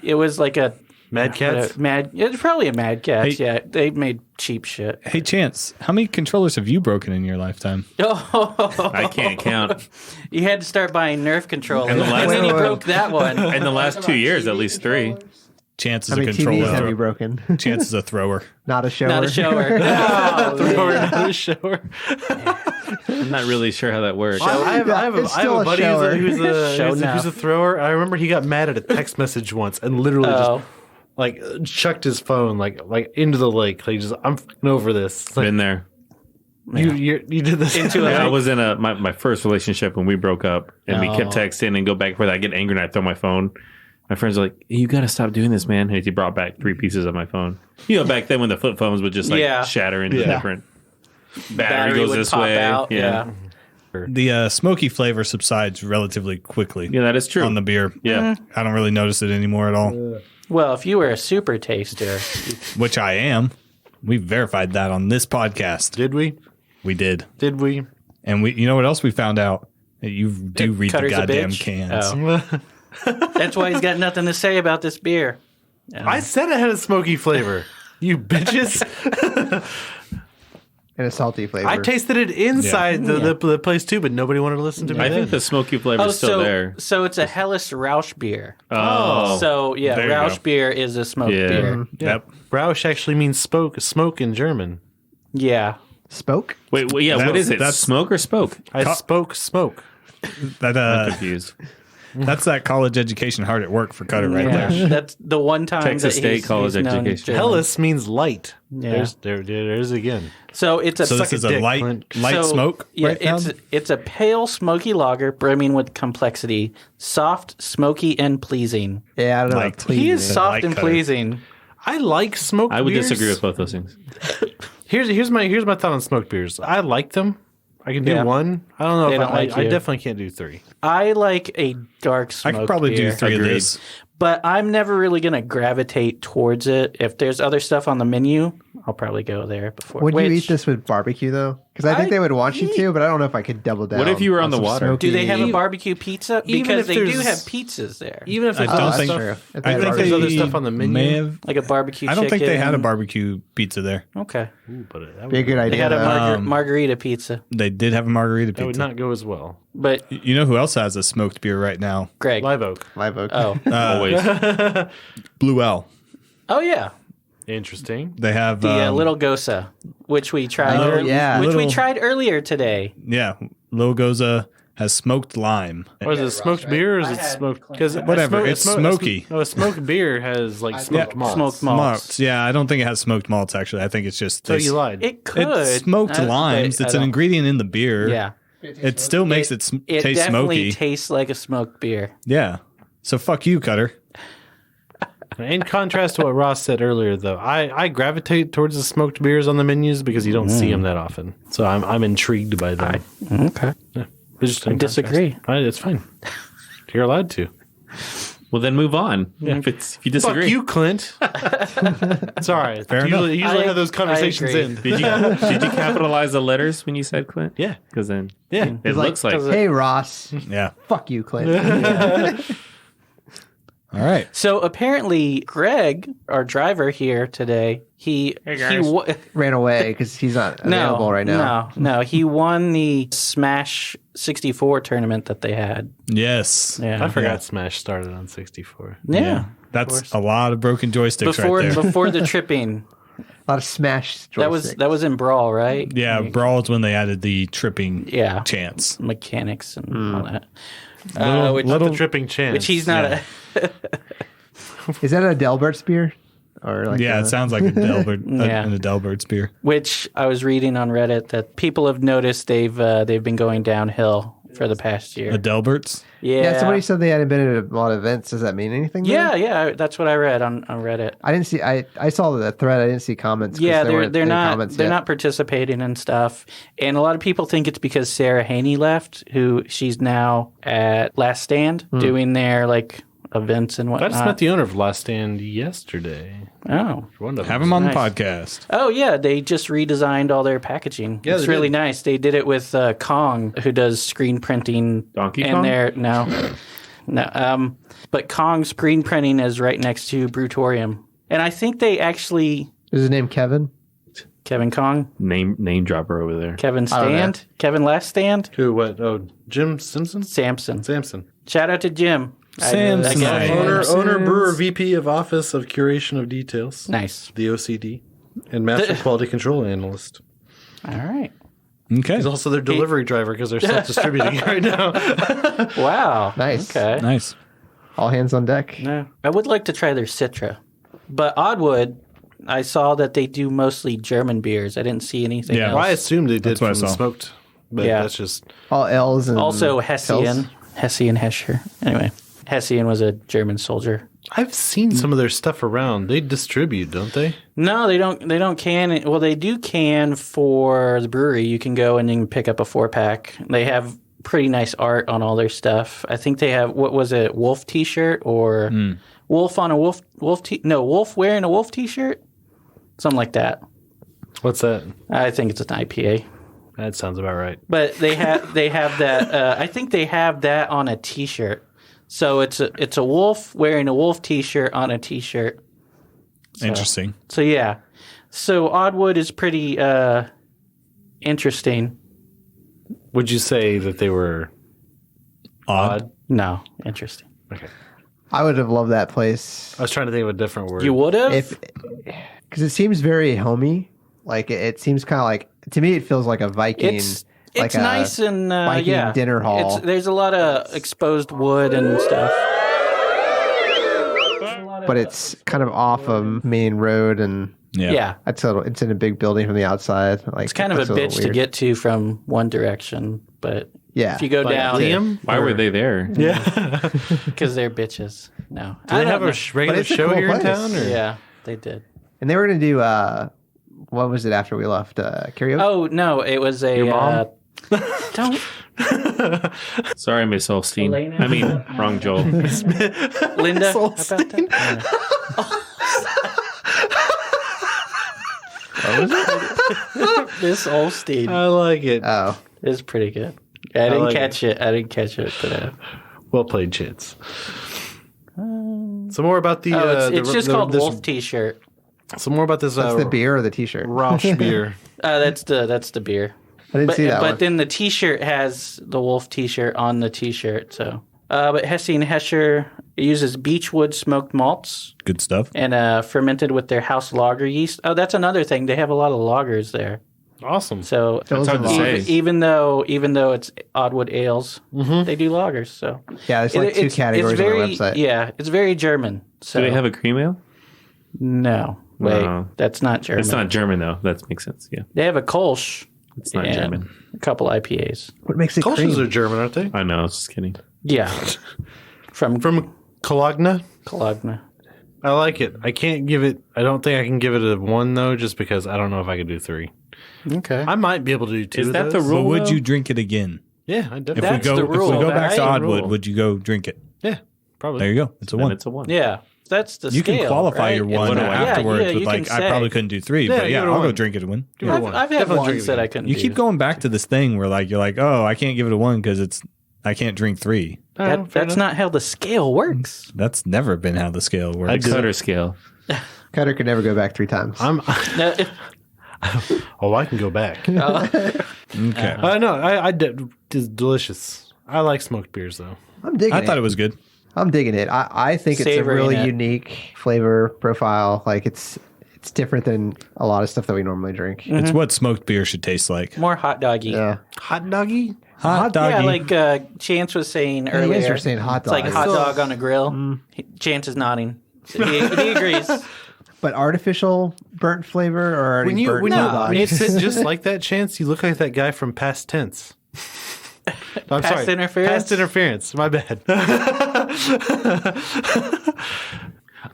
It was like a Mad Cats? It was probably a Mad Cats. Hey. Yeah, they made cheap shit. Hey, Chance, how many controllers have you broken in your lifetime? Oh, I can't count. you had to start buying Nerf controllers, And the last- and then you Wait. broke that one. In the last 2 years, at least 3. Chance is How a many TVs controller. have you broken? Chance is a thrower. Not a shower. Not a shower. Not a shower. I'm not really sure how that works. I have It's a still a buddy shower. who's Show who's now. a thrower. I remember he got mad at a text message once and literally Oh. just like chucked his phone like into the lake. Like just I'm fucking over this. It's like, Been there. you did this Into a Yeah, I lake. was in my first relationship when we broke up, and we kept texting and go back and forth. I get angry and I throw my phone. My friends are like, "You got to stop doing this, man." And he brought back 3 pieces of my phone. You know, back then when the flip phones would just shatter into different. Battery goes would this pop way. out. Yeah. The smoky flavor subsides relatively quickly Yeah, that is true. on the beer. yeah. I don't really notice it anymore at all, Well, if you were a super taster, which I am. We verified that on this podcast. Did we? We did. Did we? And you know what else we found out? That you do read the Cutter's a goddamn bitch? cans. Oh. That's why he's got nothing to say about this beer. I said it had a smoky flavor. You bitches. And a salty flavor. I tasted it inside the place too, but nobody wanted to listen to me. I then. think the smoky flavor is still there. So it's a Helles Rausch beer. Oh. So yeah, there you Rausch go. beer is a smoked Yeah. beer. Yep. Rausch actually means smoke in German. Yeah. Spoke? Wait, yeah, what is it? That's- Smoke or spoke? I spoke smoke. That I'm confused. that's that college education hard at work for Cutter right Yeah. there. That's the one time Texas that State he's, College he's known education. German. Helles means light. Yeah. There's again. So it's a So this Suck a is a dick, light Clint. so, smoke. Yeah, right now? it's a pale smoky lager brimming with complexity, soft, smoky, and pleasing. Yeah, I don't know. Like, Please. He is soft like and Cutter. pleasing. I like smoked I would beers. disagree with both those things. Here's my thought on smoked beers. I like them. I can do Yeah. one. I don't know They if don't like I you. definitely can't do 3. I like a dark I smoked could probably beer. do 3 of Agreed. these. But I'm never really going to gravitate towards it. If there's other stuff on the menu, I'll probably go there before. Would you Which- eat this with barbecue though? Because I think they would want you to, but I don't know if I could double down. What if you were on the some water? smoky- Do they have a barbecue pizza? Even Because if they do there's- have pizzas there. Even if I there's don't other think. stuff, true. If they I had think there's they other stuff on the menu. may have. Like a barbecue I don't think they had a chicken. barbecue pizza there. Okay. Ooh, but that Be a would, good They idea. had a though. margarita pizza. They did have a margarita that would pizza. not go as well. But You know who else has a smoked beer right now? Greg. Live Oak. Live Oak. Oh. Always. Blue L. Oh, yeah. Interesting. They have The Little Gosa, which we tried. Oh, yeah. Which we Little- tried earlier today. yeah, Lil Goza has smoked lime. Or is it smoked beer or is it smoked? Because Whatever, it's smoky. No, a smoked beer has like smoked malts. Smoked malts. Yeah, I don't think it has smoked malts. Actually, I think it's just So you lied. It could. It's smoked limes. It's an ingredient in the beer. Yeah. It still makes it, It taste definitely smoky. tastes like a smoked beer. Yeah. So fuck you, Cutter. In contrast to what Ross said earlier, though, I gravitate towards the smoked beers on the menus because you don't see them that often. So I'm intrigued by them. Okay. Just I in disagree. contrast. It's fine. You're allowed to. Well, then move on. If you disagree. Fuck you, Clint. It's all right. Fair usually enough. how those conversations agree. end. Did you capitalize the letters when you said Clint? Yeah. Because then Yeah. it looks like Hey Ross, Yeah. fuck you, Clint. All right. So apparently, Greg, our driver here today, he Ran away because he's not available right now. No, he won the Smash 64 tournament that they had. Yes. Yeah, I forgot Smash started on 64. Yeah, That's a lot of broken joysticks before right there. before the tripping. A lot of smash. That was in Brawl, right? Yeah, Brawl's when they added the tripping Yeah. chance. Mechanics and all that. Little- Not the tripping chance. Which he's not. Is that a Delbert's beer? Or like Yeah, it sounds like a Delbert, Yeah. an Adelbert's beer. Which I was reading on Reddit that people have noticed they've been going downhill for the past year. Adelbert's? Yeah. Somebody said they hadn't been at a lot of events. Does that mean anything? though? Yeah, that's what I read on Reddit. I didn't see. I saw the thread. I didn't see comments. 'cause Yeah, there weren't they're any not comments they're yet. not participating and stuff. And a lot of people think it's because Sarah Haney left, who she's now at Last Stand doing their like events and I whatnot. just met the owner of Last Stand yesterday. Oh. One of Have them. him on Nice. the podcast. Oh yeah, they just redesigned all their packaging. Yeah, it's they really did. nice. They did it with Kong, who does screen printing. Donkey and Kong? No. But Kong screen printing is right next to Brewtorium, and I think they actually Is his name Kevin? Kevin Kong, name dropper over there. Kevin I don't know. Stand, Kevin Last Stand, Who? What? Oh, Jim Simpson? Samson. Samson. Shout out to Jim. Samson. I guess- Nice. Owner, brewer, VP of Office of Curation of Details, Nice. the OCD, and Master Quality Control Analyst. All right. Okay. He's also their delivery driver because they're self-distributing right now. Wow. Nice. Okay. Nice. All hands on deck. No, I would like to try their Citra, but Oddwood, I saw that they do mostly German beers. I didn't see anything Yeah. else. Well, I assumed they did That's what I from the saw. smoked, but Yeah. that's just All L's and Also Hills. Hessian Hescher. Anyway, Hessian was a German soldier. I've seen some of their stuff around. They distribute, don't they? No, they don't. They don't can. Well, they do can for the brewery. You can go and you can pick up a 4-pack. They have pretty nice art on all their stuff. I think they have what was it, Wolf T-shirt or Wolf on a Wolf Wolf wearing a Wolf T-shirt, something like that. What's that? I think it's an IPA. That sounds about right. But they have that. I think they have that on a T-shirt. So it's a wolf wearing a wolf T-shirt on a T-shirt. Interesting. So yeah. So Oddwood is pretty interesting. Would you say that they were odd? No, interesting. Okay. I would have loved that place I was trying to think of a different word. You would have? if because it seems very homey. Like it seems kind of like to me, it feels like a Viking. It's like nice and Viking yeah. dinner hall. There's a lot of exposed wood and stuff. but it's kind of off of main road and Yeah. it's in a big building from the outside. Like It's kind of a bitch to get to from one direction, but Yeah. if you go Like down, Liam? Why were they there? Yeah. because they're bitches. No, Do they I have don't a know. regular it's a show cool here in place. town? Or? Yeah, they did. And they were going to do what was it after we left? Karaoke. Oh no, it was a Your mom? Don't. Sorry, Miss Olstein. Elena? I mean, wrong Joel. Linda, how about that? Miss Olstein. I like it. Oh, It's pretty good. I didn't like catch it. I didn't catch it. But, Well played, Chits. Some more about the. it's just called this, Wolf T-shirt. Some more about this. that's the beer or the T-shirt? Rausch beer. That's the beer. I didn't see that But one. then the T-shirt has the Wolf T-shirt on the T-shirt. So, but Hesse and Hescher uses beechwood smoked malts Good stuff. and fermented with their house lager yeast. Oh, that's another thing. They have a lot of lagers there. Awesome. So Those hard are to lagers. say. even though it's Oddwood ales, they do lagers. So Yeah, there's like two categories on their website. Yeah, it's very German. So Do they have a cream ale? no? Wait, No. that's not German. It's not German though. That makes sense. Yeah, They have a Kolsch. it's not and German. A couple IPAs. What makes it Kolsch's cream? are German, aren't they? I know. I was just kidding. Yeah, from Cologne. Cologne. I like it. I can't give it. I don't think I can give it a 1 though, just because I don't know if I could do 3. Okay. I might be able to do 2. Is of that the those. rule? But would though? you drink it again? Yeah, I If definitely. That's the rule, if we go back to right? Oddwood, Rule. would you go drink it? Yeah, probably. There you go. It's a Then 1. it's a 1. Yeah, that's the You scale, can qualify right? your 1 what do I- afterwards yeah, with you like, can I say. probably couldn't do 3, Yeah, but yeah, give it a I'll go 1. drink it a 1. Give it a I've 1. had Definitely drink ones it that I again. couldn't You do. keep going back to this thing where like you're like, oh, I can't give it a 1 because I can't drink 3. That's not how the scale works. That's never been how the scale The works. Cutter scale. Cutter could never go back 3 times. No, Oh, I can go back. Okay. No, I did. It's delicious. I like smoked beers though. I'm digging I thought it. it was good. I'm digging it. I think it's a Savoring really it. unique flavor profile. Like it's different than a lot of stuff that we normally drink. It's what smoked beer should taste like. more hot doggy. Yeah. Hot doggy. Hot doggy. Yeah, like Chance was saying you earlier. guys were saying hot It's like dog. hot dog on a grill. Chance is nodding. He agrees. But artificial burnt flavor or already When you burnt when hot you, dog? when you sit just like that, Chance, you look like that guy from Past Tense. I'm Past interference? Past interference. My bad.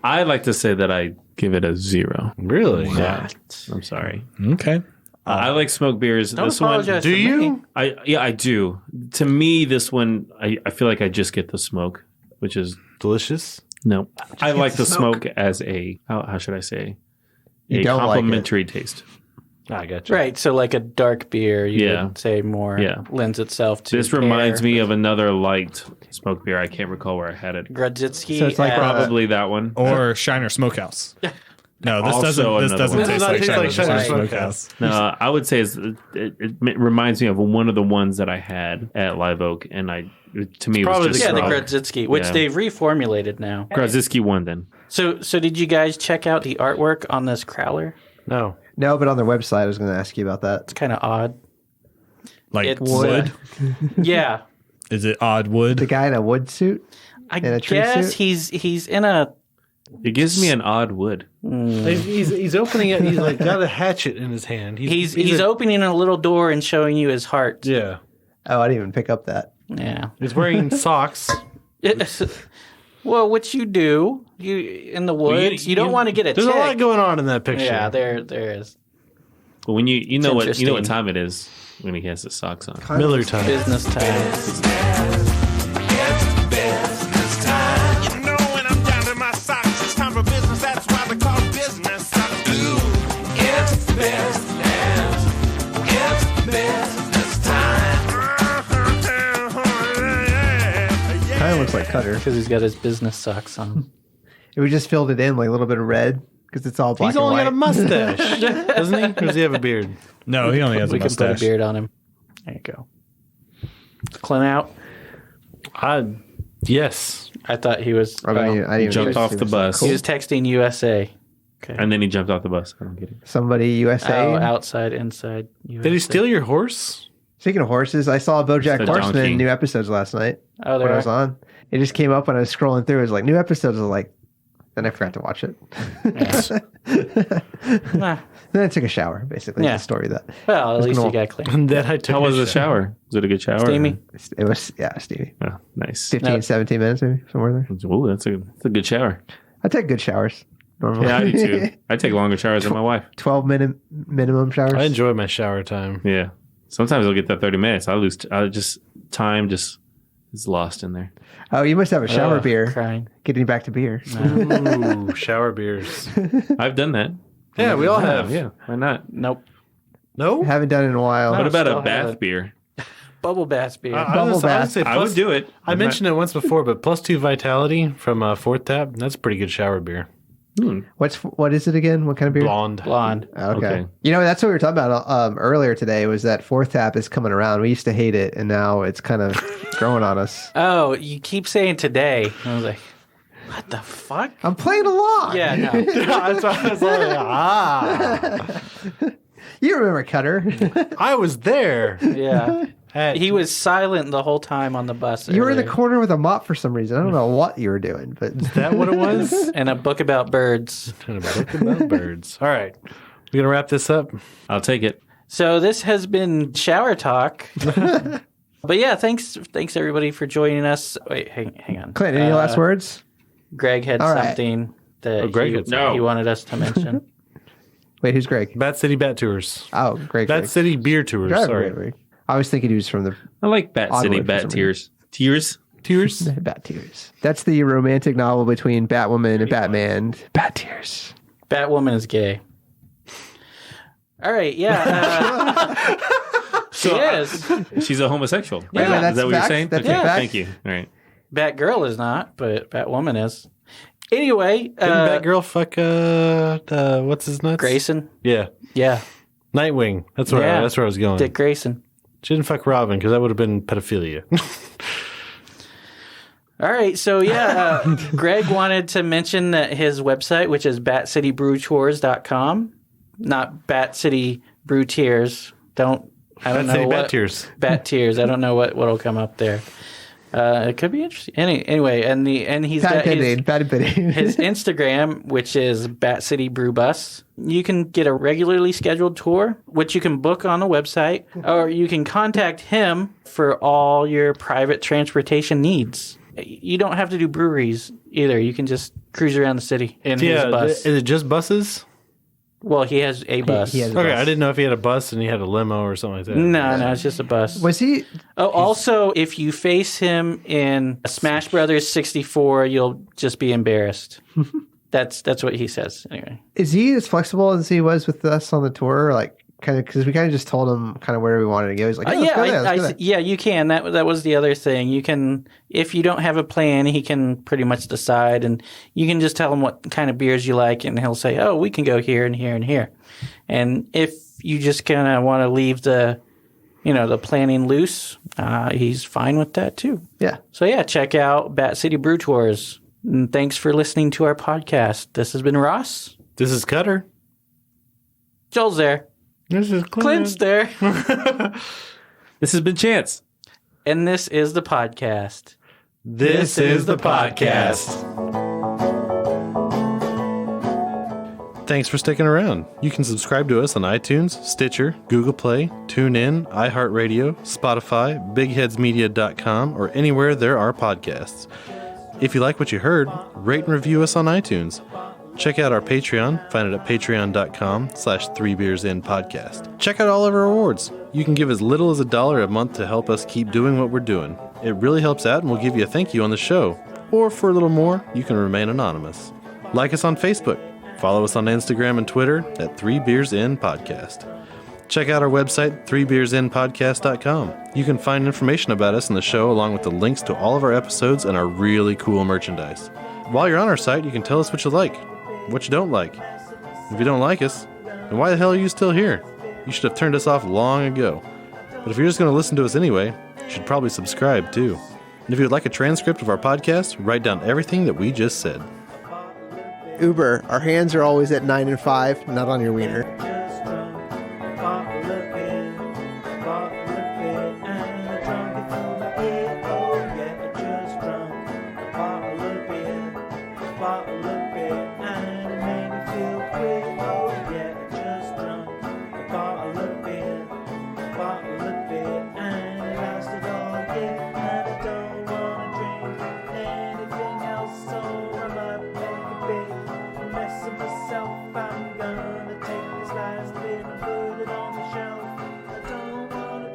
I'd like to say that I give it a 0. Really? Yeah. I'm sorry. Okay. I like smoked beers. Don't this apologize. Do to you? me. I do. To me, this one, I feel like I just get the smoke, which is Delicious. no. I like the smoke as a how should I say You a don't like it. complementary taste. I got you. Right, so like a dark beer, you Yeah. would say more Yeah. lends itself to. This reminds me of another light smoked beer. I can't recall where I had it. Grodzisky. So it's like Probably that one. Or Shiner Smokehouse. No, this Also doesn't. This another doesn't one. taste This like does not Shiner, taste like Shiner Smokehouse. No, I would say it reminds me of one of the ones that I had at Live Oak, and to me it probably was just yeah, the wrong. Grodzisky, which Yeah. they've reformulated now. Grodzisky one then. So did you guys check out the artwork on this crowler? No. No, but on their website, I was going to ask you about that. It's kind of odd. Like It's, wood. Yeah, Is it odd wood? The guy in a wood suit? I In a tree guess suit? he's in a. It gives me an odd wood. He's opening it. He's like got a hatchet in his hand. He's opening a little door and showing you his heart. Yeah. Oh, I didn't even pick up that. Yeah. He's wearing socks. Well, what you do, you in the woods, you don't want to get a There's tick. a lot going on in that picture. Yeah, there is. But when you know what interesting. time it is when he has his socks on. Miller time. Business time. Kind of looks like Cutter. Because he's got his business socks on. We just filled it in like a little bit of red because it's all black He's and only white. got a mustache, doesn't he? Or does he have a beard? No, he only has a We can put a mustache. beard on him. There you go. Clint out. Yes. I thought he was. I didn't even jumped notice off he the was- bus. He was texting USA. And then he jumped off the bus. I don't get it. Somebody USA. Oh, outside, inside. USA. Did he steal your horse? Speaking of horses, I saw BoJack a Horseman donkey. new episodes last night Oh, when there I was are. on. It just came up when I was scrolling through. It was like new episodes. I was like, then I forgot to watch it. Ah, Then I took a shower. Basically, Yeah. the story of that well, at least gonna- he got clean. And then I took How was a the shower? Was it a good shower? Steamy. it was. Yeah, Stevie. Oh, nice. 15, No. 17 minutes maybe somewhere there. Oh, that's a good shower. I take good showers normally. Yeah, I do too. I take longer showers than my wife. 12-minute minimum showers. I enjoy my shower time. Yeah. Sometimes I'll get that 30 minutes. Time is lost in there. Oh, you must have a shower beer. Crying. Getting back to beer. Ooh, shower beers. I've done that. Yeah, we all have. Yeah, why not? Nope. No? Haven't done it in a while. What about still a bath haven't. beer? Bubble bath beer. Bubble bath. Say I would do it. I mentioned it once before, but +2 Vitality from Fourth Tap, that's a pretty good shower beer. What is it again? What kind of beer? Blonde. Blonde. Okay. You know, that's what we were talking about earlier today was that Fourth Tap is coming around. We used to hate it, and now it's kind of growing on us. Oh, you keep saying today. I was like, what the fuck? I'm playing along. Yeah, no. That's why I was like, You remember Cutter. I was there. Yeah. At- He was silent the whole time on the bus. You were in the earlier. corner with a mop for some reason. I don't know what you were doing, but Is that what it was? And a book about birds. Trying to book about birds. All right. We're going to wrap this up. I'll take it. So this has been Shower Talk. But yeah, thanks everybody for joining us. Wait, hang on. Clint, any last words? Greg had All right. something that Greg he, had something. he wanted us to mention. Wait, who's Greg? Bat City Bat Tours. Oh, Greg. Bat City Beer Tours. Greg. Sorry. Greg. I was thinking he was from the I like Bat Oddly City, for Bat some Tears. Tears? Tours. Bat Tears. That's the romantic novel between Batwoman and Batman. Bat Tears. Batwoman is gay. All right, yeah. She is. She's a homosexual. Wait, Is that's that what you're facts? saying? That's Okay, facts? thank you. All right. Batgirl is not, but Batwoman is. Anyway, Didn't Batgirl fuck, what's his nuts? Grayson. Yeah. Yeah, Nightwing. That's where, Yeah. that's where I was going. Dick Grayson. She didn't fuck Robin because that would have been pedophilia. All right, so yeah, Greg wanted to mention that his website, which is batcitybrewtours.com, not Bat City Brew Tears. I don't Bat know City what Bat Tears. Bat Tears. I don't know what'll come up there. It could be interesting. Anyway, and he's got his His Instagram, which is Bat City Brew Bus. You can get a regularly scheduled tour, which you can book on the website, or you can contact him for all your private transportation needs. You don't have to do breweries either. You can just cruise around the city in his bus. Is it just buses? Well, he has a bus. he has a Okay, bus. I didn't know if he had a bus and he had a limo or something like that. No, it's just a bus. Was he? Oh, also, if you face him in Smash Brothers 64, you'll just be embarrassed. That's what he says. Anyway, Is he as flexible as he was with us on the tour? Like, kind of, because we kind of just told him kind of where we wanted to go. He's like, let's go there, let's go there. yeah, you can. That was the other thing. You can, if you don't have a plan, he can pretty much decide, and you can just tell him what kind of beers you like, and he'll say, oh, we can go here and here and here. And if you just kind of want to leave the planning loose, he's fine with that too. Yeah. So yeah, check out Bat City Brew Tours. And thanks for listening to our podcast. This has been Ross. This is Cutter. Joel's there. This is Clint's there. This has been Chance. And this is the podcast. This is the podcast. Thanks for sticking around. You can subscribe to us on iTunes, Stitcher, Google Play, TuneIn, iHeartRadio, Spotify, BigHeadsMedia.com, or anywhere there are podcasts. If you like what you heard, rate and review us on iTunes. Check out our Patreon. Find it at patreon.com/3beersinpodcast. Check out all of our awards. You can give as little as $1 a month to help us keep doing what we're doing. It really helps out, and we'll give you a thank you on the show. Or for a little more, you can remain anonymous. Like us on Facebook. Follow us on Instagram and Twitter at 3beersinpodcast. Check out our website, 3beersinpodcast.com. You can find information about us and the show along with the links to all of our episodes and our really cool merchandise. While you're on our site, you can tell us what you like, what you don't like. If you don't like us, then why the hell are you still here? You should have turned us off long ago. But if you're just going to listen to us anyway, you should probably subscribe too. And if you would like a transcript of our podcast, write down everything that we just said. Uber, our hands are always at 9 and 5, not on your wiener. I'm gonna take this last bit and put it on the shelf. I don't wanna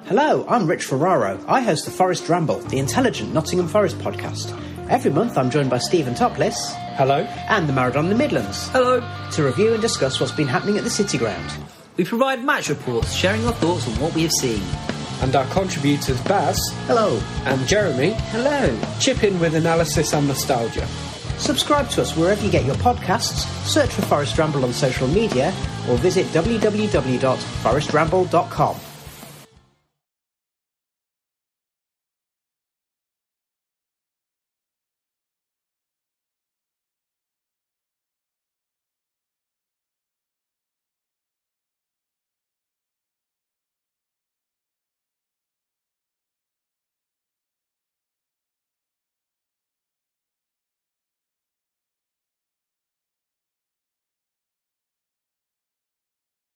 Hello, I'm Rich Ferraro. I host the Forest Ramble, the intelligent Nottingham Forest podcast. Every month I'm joined by Stephen Topless. Hello. And the Maradon in the Midlands. Hello. To review and discuss what's been happening at the City Ground. We provide match reports, sharing our thoughts on what we have seen. And our contributors Baz. Hello. And Jeremy. Hello. Chip in with analysis and nostalgia. Subscribe to us wherever you get your podcasts, search for Forest Ramble on social media, or visit www.forestramble.com.